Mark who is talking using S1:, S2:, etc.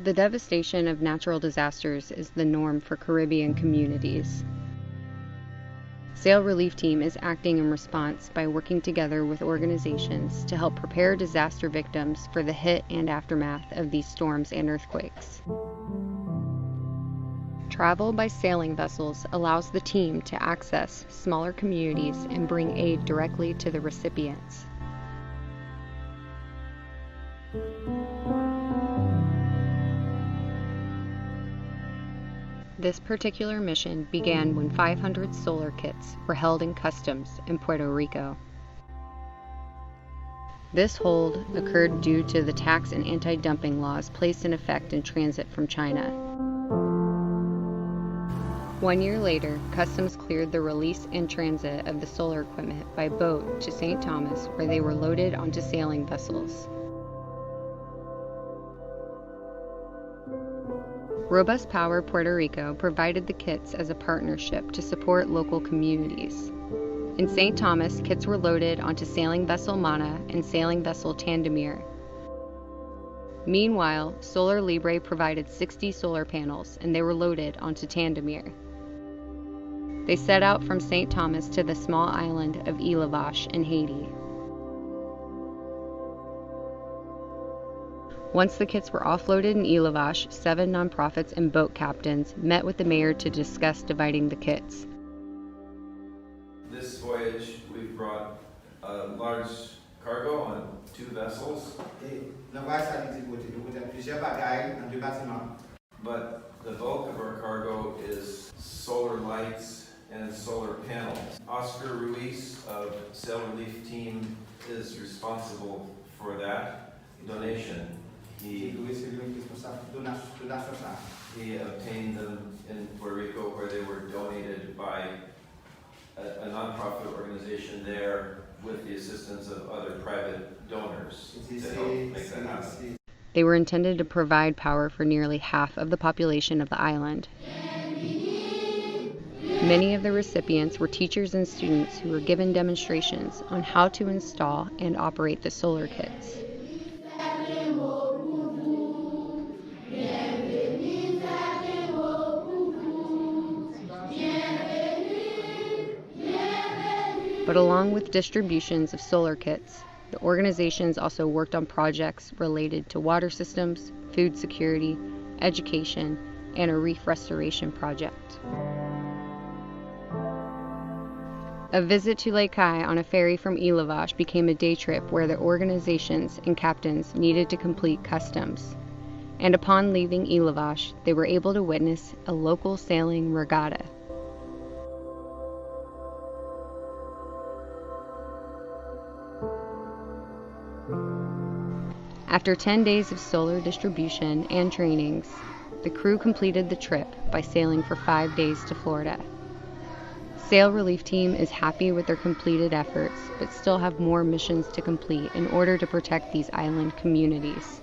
S1: The devastation of natural disasters is the norm for Caribbean communities. Sail Relief Team is acting in response by working together with organizations to help prepare disaster victims for the hit and aftermath of these storms and earthquakes. Travel by sailing vessels allows the team to access smaller communities and bring aid directly to the recipients. This particular mission began when 500 solar kits were held in customs in Puerto Rico. This hold occurred due to the tax and anti-dumping laws placed in effect in transit from China. 1 year later, customs cleared the release and transit of the solar equipment by boat to St. Thomas, where they were loaded onto sailing vessels. Robust Power Puerto Rico provided the kits as a partnership to support local communities. In St. Thomas, kits were loaded onto sailing vessel Mana and sailing vessel Tandemir. Meanwhile, Solar Libre provided 60 solar panels, and they were loaded onto Tandemir. They set out from St. Thomas to the small island of Île-à-Vache in Haiti. Once the kits were offloaded in Île-à-Vache, 7 nonprofits and boat captains met with the mayor to discuss dividing the kits.
S2: This voyage, we've brought a large cargo on 2 vessels. But the bulk of our cargo is solar lights and solar panels. Oscar Ruiz of Sail Relief Team is responsible for that donation. He obtained them in Puerto Rico, where they were donated by a nonprofit organization there with the assistance of other private donors to help make that happen.
S1: They were intended to provide power for nearly half of the population of the island. Many of the recipients were teachers and students who were given demonstrations on how to install and operate the solar kits. But along with distributions of solar kits, the organizations also worked on projects related to water systems, food security, education, and a reef restoration project. A visit to Lake Kai on a ferry from Île-à-Vache became a day trip where the organizations and captains needed to complete customs. And upon leaving Île-à-Vache, they were able to witness a local sailing regatta. After 10 days of solar distribution and trainings, the crew completed the trip by sailing for 5 days to Florida. Sail Relief Team is happy with their completed efforts, but still have more missions to complete in order to protect these island communities.